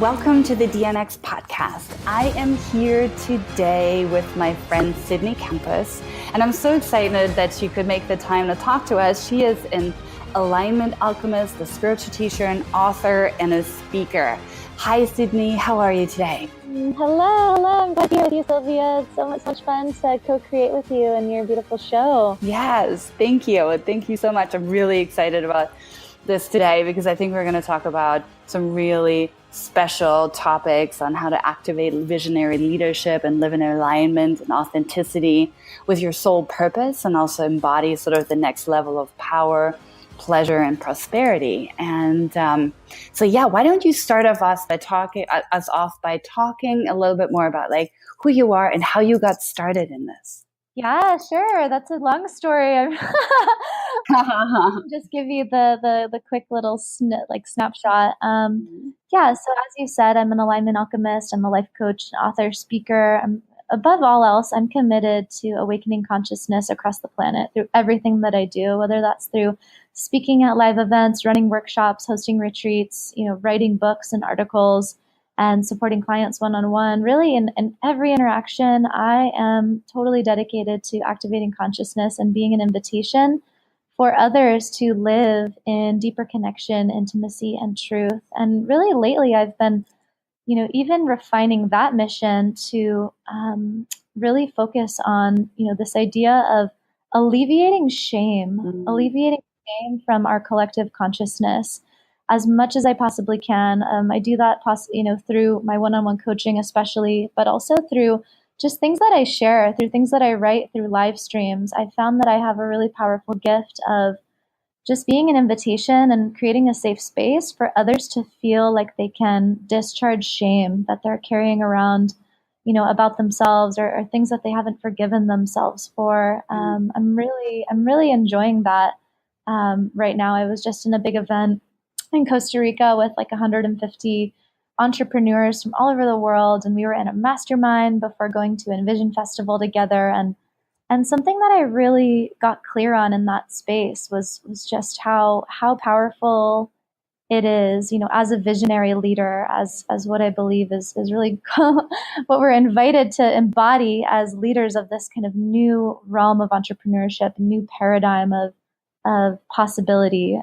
welcome to the DNX podcast. I am here today with my friend Sydney Campos, and I'm so excited that she could make the time to talk to us. She is an Alignment Alchemist, a spiritual teacher, an author, and a speaker. Hi, Sydney. How are you today? Hello. I'm glad to be with you, Sylvia. It's so much fun to co-create with you and your beautiful show. Yes, thank you. Thank you so much. I'm really excited about this today because I think we're going to talk about some really special topics on how to activate visionary leadership and live in alignment and authenticity with your soul purpose, and also embody sort of the next level of power, pleasure, and prosperity. And why don't you start us off by talking a little bit more about like who you are and how you got started in this. Yeah, sure. That's a long story. Just give you the quick little snapshot. So as you said, I'm an Alignment Alchemist. I'm a life coach, author, speaker. Above all else, I'm committed to awakening consciousness across the planet through everything that I do, whether that's through speaking at live events, running workshops, hosting retreats, writing books and articles, and supporting clients one-on-one. Really, in every interaction, I am totally dedicated to activating consciousness and being an invitation for others to live in deeper connection, intimacy, and truth. And really lately, I've been, even refining that mission to really focus on, this idea of alleviating shame from our collective consciousness as much as I possibly can. I do that, through my one-on-one coaching, especially, but also through just things that I share, through things that I write, through live streams. I found that I have a really powerful gift of just being an invitation and creating a safe space for others to feel like they can discharge shame that they're carrying around, about themselves or things that they haven't forgiven themselves for. I'm really enjoying that right now. I was just in a big event in Costa Rica with like 150 entrepreneurs from all over the world, and we were in a mastermind before going to Envision Festival together. And something that I really got clear on in that space was just how powerful it is, as a visionary leader, as what I believe is really what we're invited to embody as leaders of this kind of new realm of entrepreneurship, new paradigm of possibility,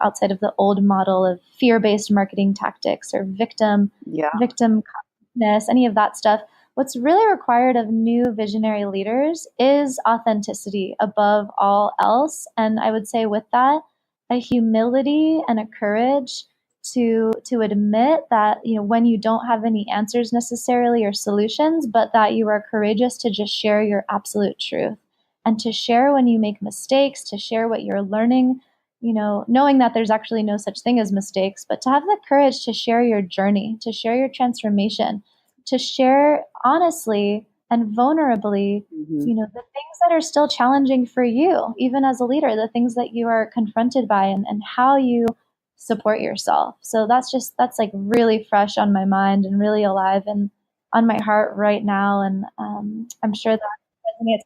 outside of the old model of fear-based marketing tactics or victim consciousness, any of that stuff. What's really required of new visionary leaders is authenticity above all else. And I would say with that, a humility and a courage to admit that, when you don't have any answers necessarily or solutions, but that you are courageous to just share your absolute truth. And to share when you make mistakes, to share what you're learning, knowing that there's actually no such thing as mistakes, but to have the courage to share your journey, to share your transformation, to share honestly and vulnerably, the things that are still challenging for you, even as a leader, the things that you are confronted by and how you support yourself. So that's like really fresh on my mind and really alive and on my heart right now. And I'm sure that resonates.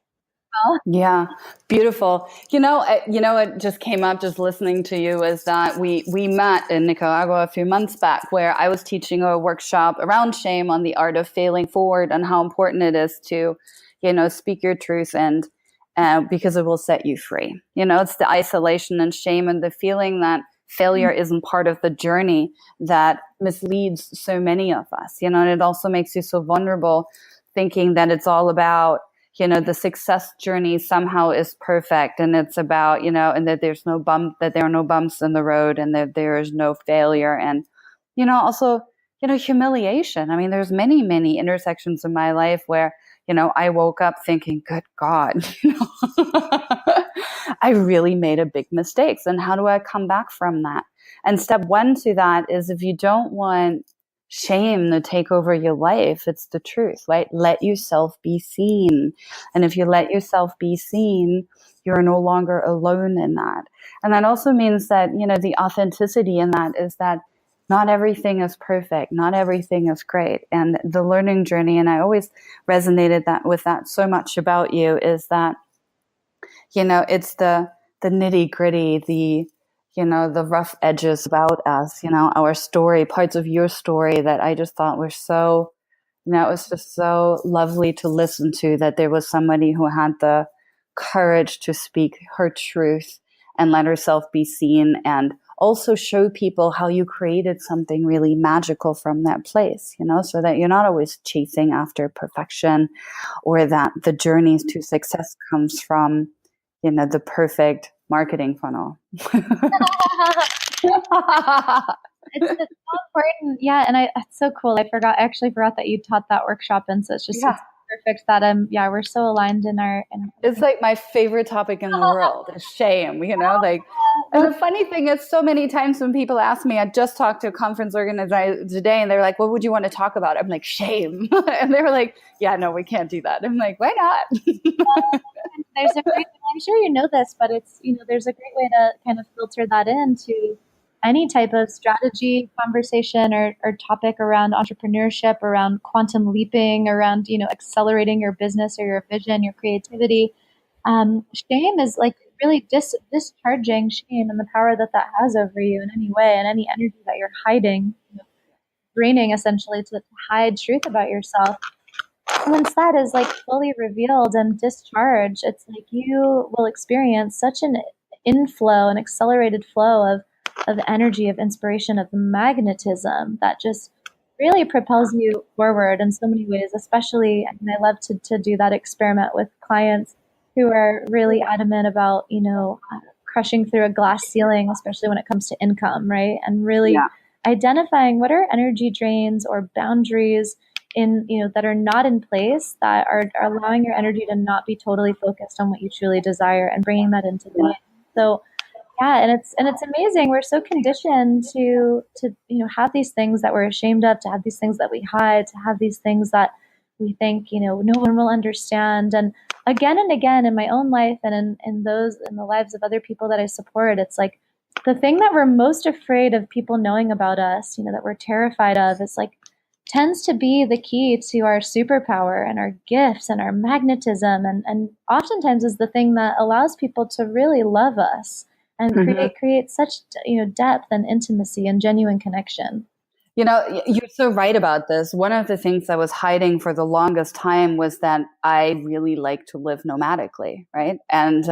Yeah, beautiful. It just came up just listening to you is that we met in Nicaragua a few months back, where I was teaching a workshop around shame on the art of failing forward and how important it is to, speak your truth and because it will set you free. It's the isolation and shame and the feeling that failure isn't part of the journey that misleads so many of us. And it also makes you so vulnerable, thinking that it's all about the success journey somehow is perfect, and it's about, and that there are no bumps in the road, and that there is no failure. And, also, humiliation. I mean, there's many, many intersections in my life where, I woke up thinking, good God, I really made a big mistake. And how do I come back from that? And step one to that is, if you don't want shame to take over your life, it's the truth, right? Let yourself be seen. And if you let yourself be seen, you're no longer alone in that. And that also means that, the authenticity in that is that not everything is perfect. Not everything is great. And the learning journey, and I always resonated with that so much about you, is that, it's the nitty gritty, the rough edges about us, our story, parts of your story that I just thought were so, it was just so lovely to listen to, that there was somebody who had the courage to speak her truth and let herself be seen, and also show people how you created something really magical from that place, so that you're not always chasing after perfection, or that the journeys to success comes from, the perfect marketing funnel. It's so important. Yeah. And it's so cool. I actually forgot that you taught that workshop. And so it's just it's perfect that we're so aligned in our. It's like my favorite topic in the world is shame, like, and the funny thing is, so many times when people ask me, I just talked to a conference organizer today, and they're like, what would you want to talk about? I'm like, shame. And they were like, yeah, no, we can't do that. I'm like, why not? There's a great, I'm sure you know this, but it's, there's a great way to kind of filter that into any type of strategy, conversation, or topic around entrepreneurship, around quantum leaping, around, accelerating your business or your vision, your creativity. Shame is like really discharging shame and the power that has over you in any way, and any energy that you're hiding, draining essentially to hide truth about yourself. Once that is like fully revealed and discharged, it's like you will experience such an inflow, an accelerated flow of energy, of inspiration, of magnetism that just really propels you forward in so many ways. Especially, and I love to do that experiment with clients who are really adamant about, crushing through a glass ceiling, especially when it comes to income, right? And really identifying what are energy drains or boundaries in, that are not in place, that are allowing your energy to not be totally focused on what you truly desire, and bringing that into being. So and it's amazing. We're so conditioned to have these things that we're ashamed of, to have these things that we hide, to have these things that we think, no one will understand. And again in my own life, and in the lives of other people that I support, it's like the thing that we're most afraid of people knowing about us, that we're terrified of, is like tends to be the key to our superpower and our gifts and our magnetism, and oftentimes is the thing that allows people to really love us and create such depth and intimacy and genuine connection. You're so right about this. One of the things I was hiding for the longest time was that I really like to live nomadically, right? And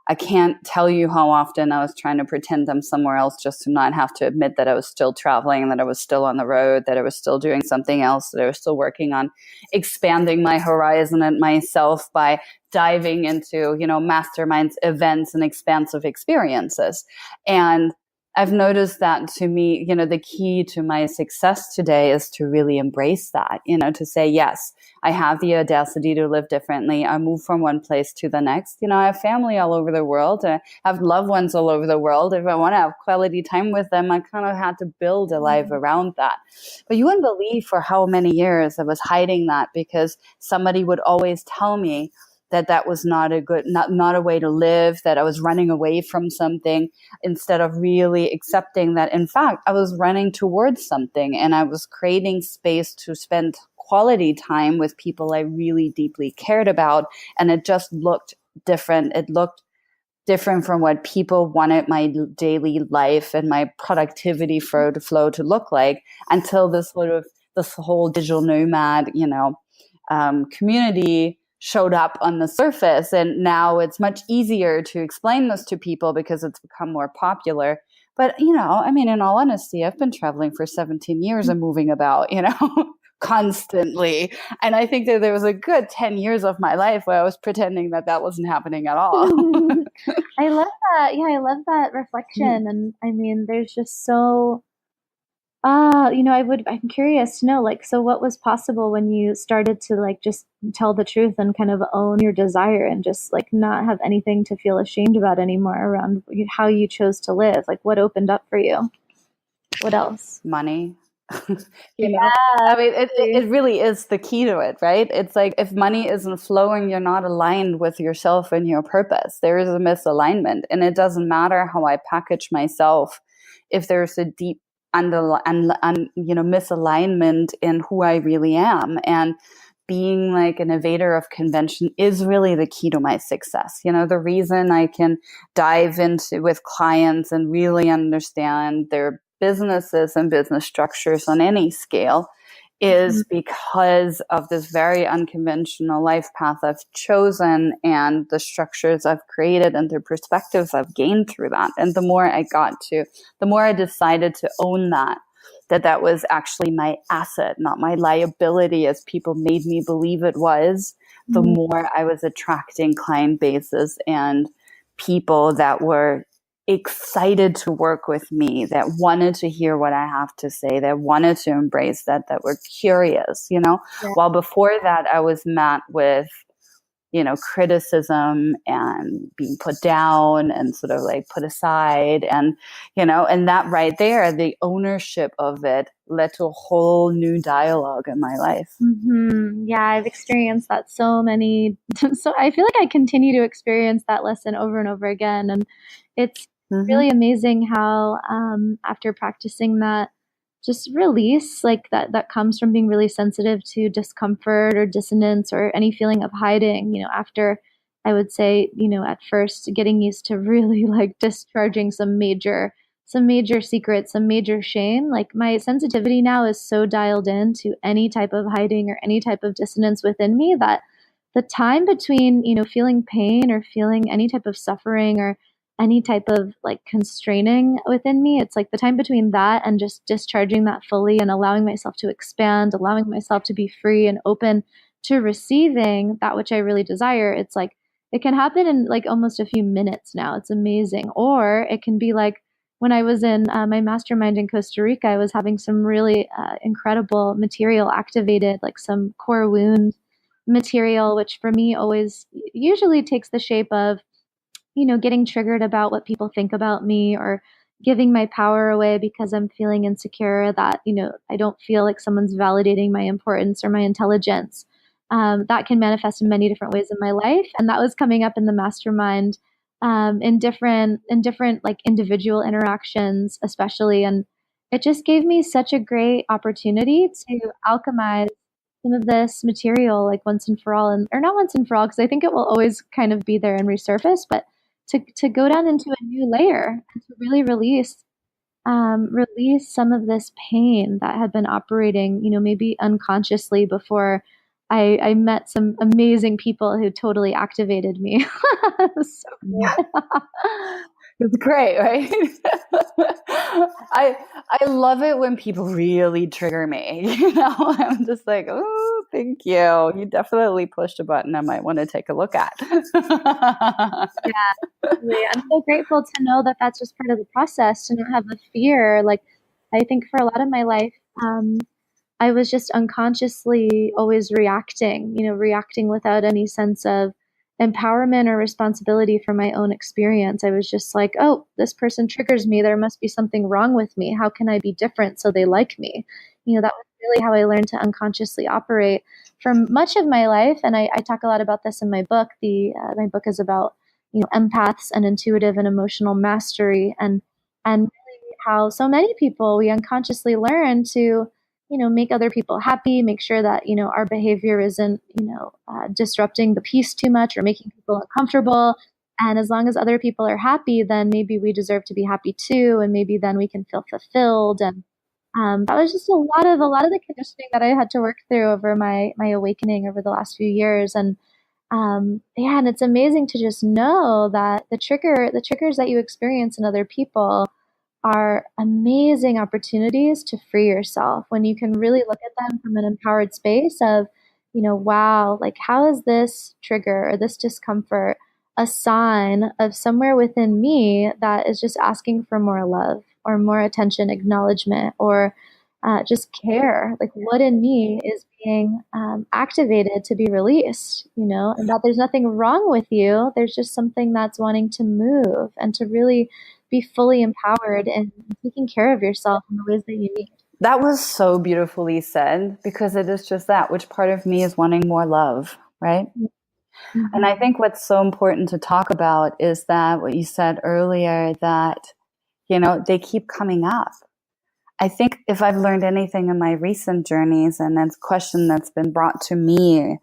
I can't tell you how often I was trying to pretend I'm somewhere else just to not have to admit that I was still traveling, that I was still on the road, that I was still doing something else, that I was still working on expanding my horizon and myself by diving into, masterminds, events, and expansive experiences. And I've noticed that, to me, the key to my success today is to really embrace that, to say, yes, I have the audacity to live differently. I move from one place to the next. I have family all over the world. I have loved ones all over the world. If I want to have quality time with them, I kind of had to build a life around that. But you wouldn't believe for how many years I was hiding that, because somebody would always tell me that was not a way to live, that I was running away from something, instead of really accepting that, in fact, I was running towards something, and I was creating space to spend quality time with people I really deeply cared about. And it just looked different. It looked different from what people wanted my daily life and my productivity flow to look like, until this whole digital nomad, community showed up on the surface. And now it's much easier to explain this to people because it's become more popular. But, in all honesty, I've been traveling for 17 years and moving about, constantly. And I think that there was a good 10 years of my life where I was pretending that wasn't happening at all. I love that. Yeah, I love that reflection. And there's just so... I'm curious to know, so what was possible when you started to just tell the truth and kind of own your desire, and just not have anything to feel ashamed about anymore around how you chose to live? What opened up for you? What else? Money. It really is the key to it, right? It's like, if money isn't flowing, you're not aligned with yourself and your purpose. There is a misalignment, and it doesn't matter how I package myself. If there's a deep misalignment in who I really am. And being like an evader of convention is really the key to my success. The reason I can dive into with clients and really understand their businesses and business structures on any scale is because of this very unconventional life path I've chosen and the structures I've created and the perspectives I've gained through that. And the more I decided to own that was actually my asset, not my liability as people made me believe it was, the more I was attracting client bases and people that were excited to work with me, that wanted to hear what I have to say, that wanted to embrace that were curious, Yeah. While before that, I was met with, criticism and being put down and sort of like put aside. And, and that right there, the ownership of it led to a whole new dialogue in my life. Yeah, I've experienced that so I feel like I continue to experience that lesson over and over again. And it's really amazing how after practicing that, just release like that comes from being really sensitive to discomfort or dissonance or any feeling of hiding, after I would say, at first getting used to really like discharging some major secrets, some major shame. Like my sensitivity now is so dialed in to any type of hiding or any type of dissonance within me that the time between, feeling pain or feeling any type of suffering or any type of like constraining within me, it's like the time between that and just discharging that fully and allowing myself to expand, allowing myself to be free and open to receiving that which I really desire. It's like it can happen in like almost a few minutes now. It's amazing. Or it can be like when I was in my mastermind in Costa Rica, I was having some really incredible material activated, like some core wound material, which for me always usually takes the shape of getting triggered about what people think about me or giving my power away because I'm feeling insecure that, I don't feel like someone's validating my importance or my intelligence. That can manifest in many different ways in my life. And that was coming up in the mastermind in different like individual interactions, especially. And it just gave me such a great opportunity to alchemize some of this material like once and for all, or not once and for all, because I think it will always kind of be there and resurface, but to go down into a new layer and to really release some of this pain that had been operating, maybe unconsciously before I met some amazing people who totally activated me. So cool. It's great, right? I love it when people really trigger me. I'm just like, oh, thank you. You definitely pushed a button I might want to take a look at. Yeah, totally. I'm so grateful to know that that's just part of the process, to not have a fear. Like, I think for a lot of my life, I was just unconsciously always reacting without any sense of empowerment or responsibility for my own experience. I was just like, oh, this person triggers me. There must be something wrong with me. How can I be different so they like me? That was really how I learned to unconsciously operate for much of my life. And I talk a lot about this in my book. My book is about, empaths and intuitive and emotional mastery and really how so many people, we unconsciously learn to make other people happy, make sure that, our behavior isn't, disrupting the peace too much or making people uncomfortable. And as long as other people are happy, then maybe we deserve to be happy too. And maybe then we can feel fulfilled. And that was just a lot of the conditioning that I had to work through over my awakening over the last few years. And and it's amazing to just know that the triggers that you experience in other people are amazing opportunities to free yourself when you can really look at them from an empowered space of, wow, like how is this trigger or this discomfort a sign of somewhere within me that is just asking for more love or more attention, acknowledgement, or just care? Like what in me is being activated to be released, and that there's nothing wrong with you. There's just something that's wanting to move and to really be fully empowered and taking care of yourself in the ways that you need. That was so beautifully said, because it is just that, which part of me is wanting more love, right? Mm-hmm. And I think what's so important to talk about is that what you said earlier, that, they keep coming up. I think if I've learned anything in my recent journeys, and it's a question that's been brought to me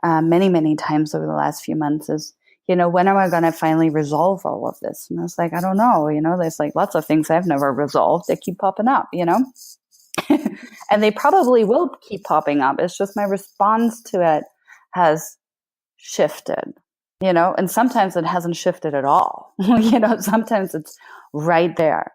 many, many times over the last few months is, when am I going to finally resolve all of this? And I was like, I don't know. There's like lots of things I've never resolved that keep popping up, and they probably will keep popping up. It's just my response to it has shifted, and sometimes it hasn't shifted at all. Sometimes it's right there.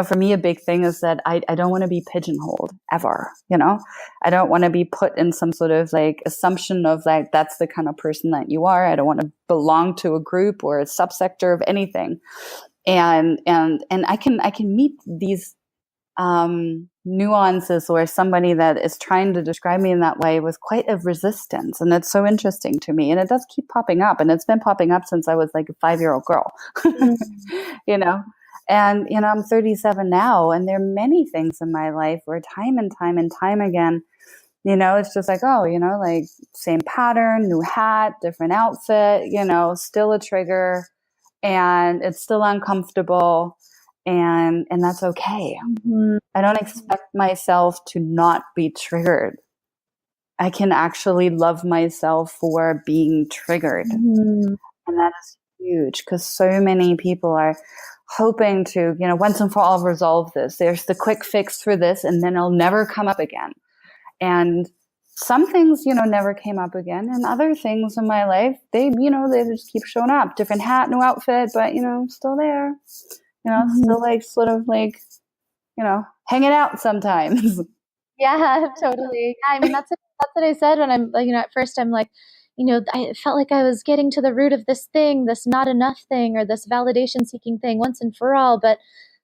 For me, a big thing is that I don't want to be pigeonholed ever. I don't want to be put in some sort of like assumption of like, that's the kind of person that you are. I don't want to belong to a group or a subsector of anything. And I can meet these nuances or somebody that is trying to describe me in that way with quite a resistance. And it's so interesting to me. And it does keep popping up. And it's been popping up since I was like a 5-year-old girl, And, I'm 37 now, and there are many things in my life where time and time and time again, it's just like, like same pattern, new hat, different outfit, still a trigger, and it's still uncomfortable, and that's okay. Mm-hmm. I don't expect myself to not be triggered. I can actually love myself for being triggered. Mm-hmm. And that is huge, because so many people are hoping to, once and for all resolve this. There's the quick fix for this, and then it'll never come up again. And some things, never came up again. And other things in my life, they just keep showing up. Different hat, new outfit, but, still there. Mm-hmm. Still like sort of like, hanging out sometimes. Yeah, totally. Yeah, I mean, that's what I said when I'm, at first I'm like, I felt like I was getting to the root of this thing, this not enough thing, or this validation seeking thing once and for all. But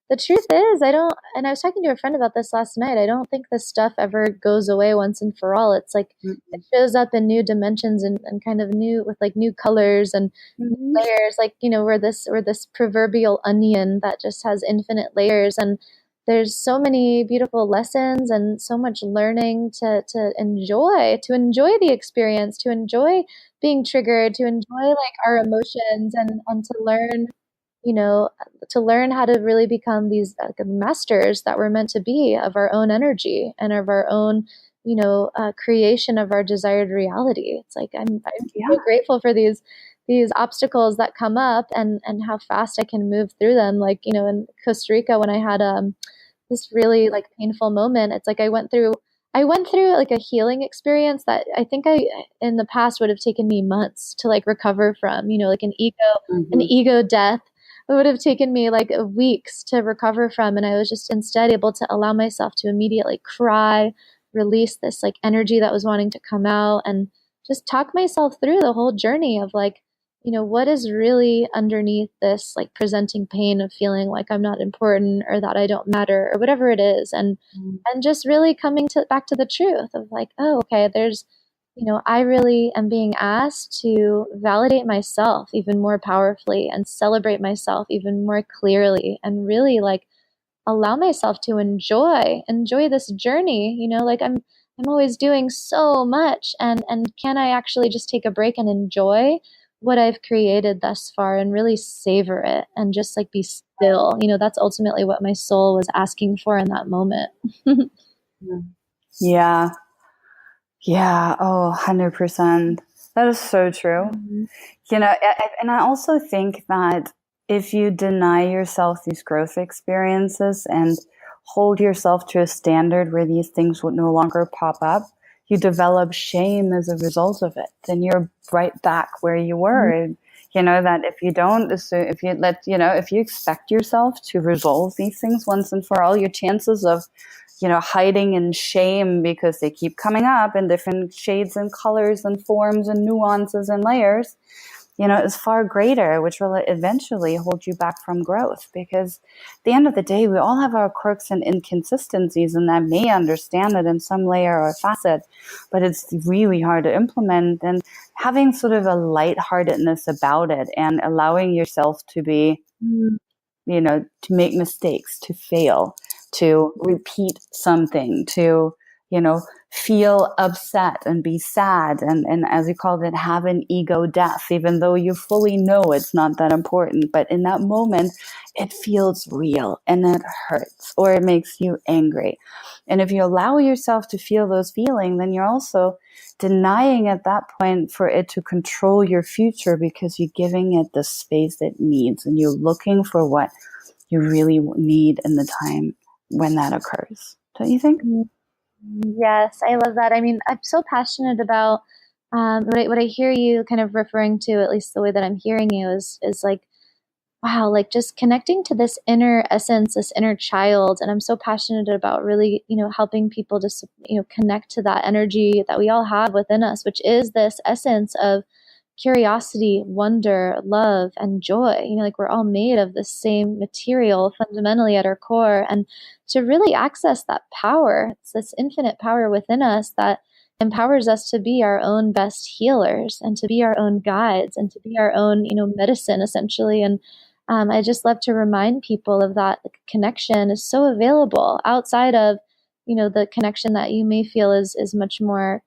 the truth is, and I was talking to a friend about this last night, I don't think this stuff ever goes away once and for all. It's like, it shows up in new dimensions and kind of with like new colors and layers, like, we're this proverbial onion that just has infinite layers. And there's so many beautiful lessons and so much learning to enjoy the experience, to enjoy being triggered, to enjoy like our emotions, and to learn, to learn how to really become these masters that we're meant to be of our own energy and of our own, creation of our desired reality. It's like, I'm so grateful for these obstacles that come up, and how fast I can move through them. Like, in Costa Rica, when I had this really like painful moment, it's like I went through like a healing experience that I think in the past would have taken me months to like recover from, like an ego death. It would have taken me like weeks to recover from. And I was just instead able to allow myself to immediately cry, release this like energy that was wanting to come out, and just talk myself through the whole journey of like, what is really underneath this like presenting pain of feeling like I'm not important, or that I don't matter, or whatever it is. And just really coming back to the truth of like, oh, okay, there's, I really am being asked to validate myself even more powerfully and celebrate myself even more clearly, and really like allow myself to enjoy this journey. Like I'm always doing so much, and can I actually just take a break and enjoy what I've created thus far and really savor it and just like be still. That's ultimately what my soul was asking for in that moment. Yeah. Yeah. Oh, 100%. That is so true. Mm-hmm. And I also think that if you deny yourself these growth experiences and hold yourself to a standard where these things would no longer pop up, you develop shame as a result of it. Then you're right back where you were. Mm-hmm. And, that if you don't assume, if you expect yourself to resolve these things once and for all, your chances of, hiding in shame because they keep coming up in different shades and colors and forms and nuances and layers, is far greater, which will eventually hold you back from growth. Because at the end of the day, we all have our quirks and inconsistencies, and I may understand it in some layer or facet, but it's really hard to implement. And having sort of a lightheartedness about it and allowing yourself to be, to make mistakes, to fail, to repeat something, to, feel upset and be sad and as you called it, have an ego death, even though you fully know it's not that important. But in that moment, it feels real and it hurts or it makes you angry. And if you allow yourself to feel those feelings, then you're also denying at that point for it to control your future, because you're giving it the space it needs and you're looking for what you really need in the time when that occurs. Don't you think? Yes, I love that. I mean, I'm so passionate about what I hear you kind of referring to, at least the way that I'm hearing you, is like, wow, like just connecting to this inner essence, this inner child. And I'm so passionate about really, helping people just, connect to that energy that we all have within us, which is this essence of curiosity, wonder, love, and joy. Like we're all made of the same material fundamentally at our core. And to really access that power, it's this infinite power within us that empowers us to be our own best healers and to be our own guides and to be our own, medicine essentially. And I just love to remind people of that. The connection is so available outside of, the connection that you may feel is much more,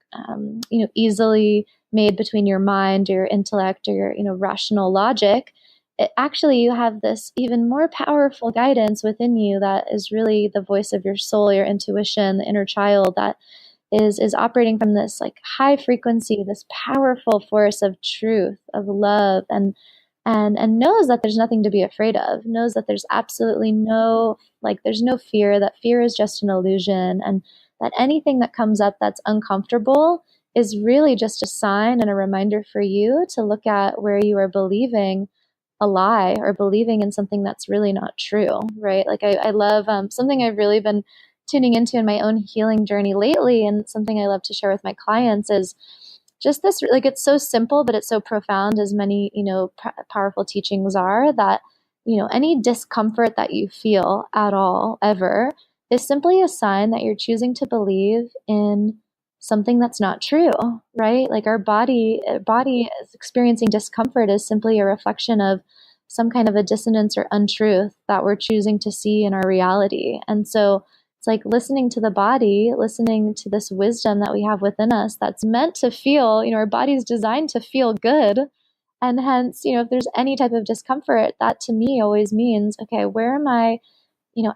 easily made between your mind, your intellect, or your, rational logic. Actually, you have this even more powerful guidance within you that is really the voice of your soul, your intuition, the inner child that is operating from this like high frequency, this powerful force of truth, of love, and knows that there's nothing to be afraid of, knows that there's absolutely there's no fear, that fear is just an illusion, and that anything that comes up that's uncomfortable is really just a sign and a reminder for you to look at where you are believing a lie or believing in something that's really not true, right? Like I love something I've really been tuning into in my own healing journey lately, and something I love to share with my clients is just this, like, it's so simple, but it's so profound, as many, powerful teachings are, that, any discomfort that you feel at all, ever, is simply a sign that you're choosing to believe in something that's not true, right? Like our body is experiencing discomfort is simply a reflection of some kind of a dissonance or untruth that we're choosing to see in our reality. And so it's like listening to the body, listening to this wisdom that we have within us that's meant to feel, our body's designed to feel good. And hence, if there's any type of discomfort, that to me always means, okay, where am I,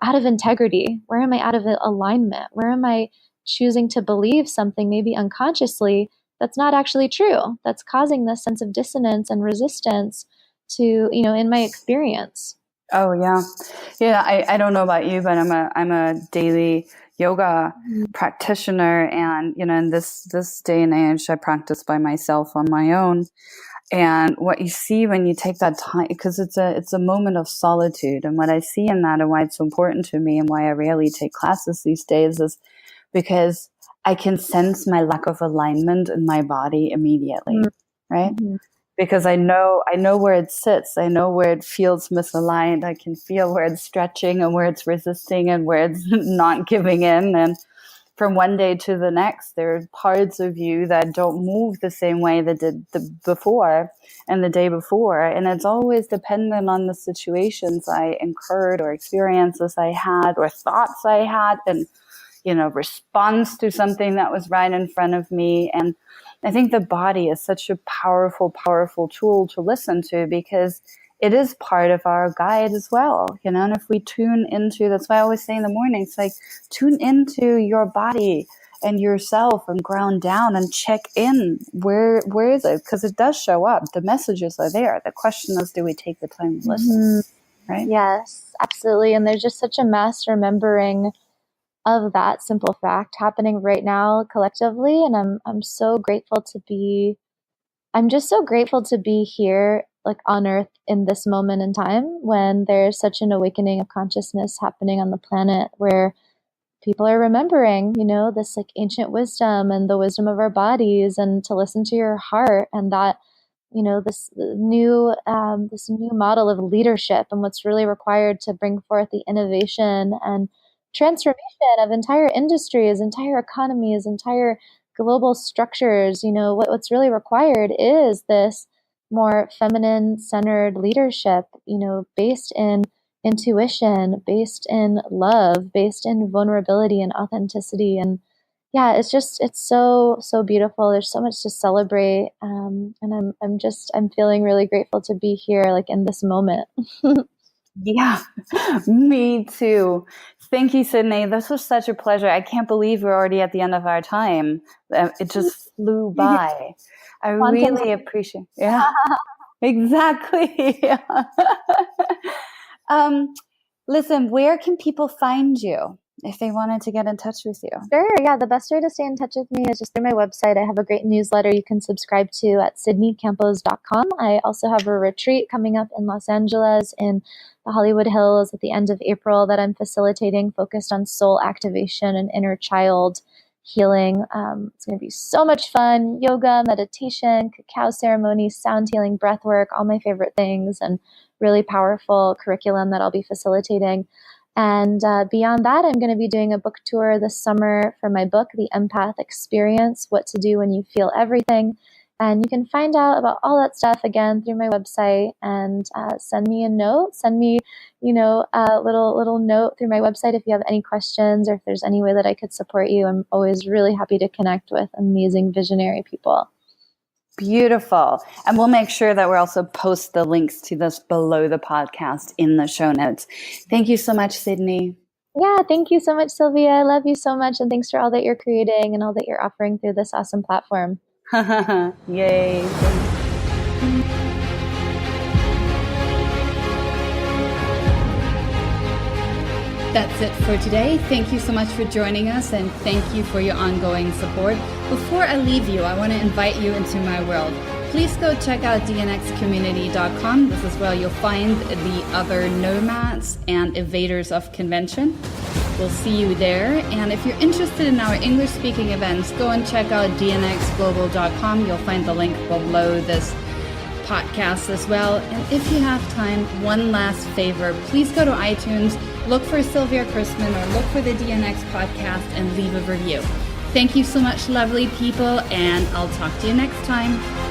out of integrity? Where am I out of alignment? Where am I choosing to believe something, maybe unconsciously, that's not actually true, that's causing this sense of dissonance and resistance to, in my experience? Oh yeah. Yeah. I don't know about you, but I'm a daily yoga practitioner. And, in this day and age, I practice by myself on my own. And what you see when you take that time, because it's a moment of solitude. And what I see in that, and why it's so important to me and why I rarely take classes these days, is because I can sense my lack of alignment in my body immediately. Right. Mm-hmm. Because I know where it sits. I know where it feels misaligned. I can feel where it's stretching and where it's resisting and where it's not giving in. And from one day to the next, there are parts of you that don't move the same way that did before and the day before. And it's always dependent on the situations I incurred or experiences I had or thoughts I had and, response to something that was right in front of me. And I think the body is such a powerful, powerful tool to listen to, because it is part of our guide as well, and if we tune into, that's why I always say in the morning, it's like, tune into your body and yourself and ground down and check in. Where is it? Because it does show up. The messages are there. The question is, do we take the time to listen? Right? Yes, absolutely. And there's just such a mass remembering of that simple fact happening right now collectively. And I'm so grateful to be, I'm just so grateful to be here, like on Earth in this moment in time when there's such an awakening of consciousness happening on the planet, where people are remembering, this like ancient wisdom and the wisdom of our bodies, and to listen to your heart, and that, this new model of leadership and what's really required to bring forth the innovation and transformation of entire industries, entire economies, entire global structures. What's really required is this more feminine centered leadership, based in intuition, based in love, based in vulnerability and authenticity. And yeah, it's so beautiful. There's so much to celebrate. And I'm feeling really grateful to be here, like in this moment. Yeah, me too. Thank you, Sydney. This was such a pleasure. I can't believe we're already at the end of our time. It just flew by. I Quantum. really appreciate. Yeah, exactly. Yeah. Um, Listen, where can people find you if they wanted to get in touch with you? Sure. Yeah. The best way to stay in touch with me is just through my website. I have a great newsletter you can subscribe to at sydneycampos.com. I also have a retreat coming up in Los Angeles in the Hollywood Hills at the end of April that I'm facilitating, focused on soul activation and inner child healing. It's going to be so much fun. Yoga, meditation, cacao ceremonies, sound healing, breath work, all my favorite things, and really powerful curriculum that I'll be facilitating. And beyond that, I'm going to be doing a book tour this summer for my book, The Empath Experience, What to Do When You Feel Everything. And you can find out about all that stuff again through my website, and send me a note. Send me, a little note through my website if you have any questions or if there's any way that I could support you. I'm always really happy to connect with amazing visionary people. Beautiful. And we'll make sure that we'll also post the links to this below the podcast in the show notes. Thank you so much, Sydney. Yeah, thank you so much, Sylvia. I love you so much. And thanks for all that you're creating and all that you're offering through this awesome platform. Yay. That's it for today. Thank you so much for joining us, and thank you for your ongoing support. Before I leave you, I want to invite you into my world. Please go check out dnxcommunity.com. This is where you'll find the other nomads and evaders of convention. We'll see you there. And if you're interested in our English-speaking events, go and check out dnxglobal.com. You'll find the link below this podcast as well. And if you have time, one last favor, please go to iTunes, look for Sylvia Chrisman or look for the DNX podcast and leave a review. Thank you so much, lovely people, and I'll talk to you next time.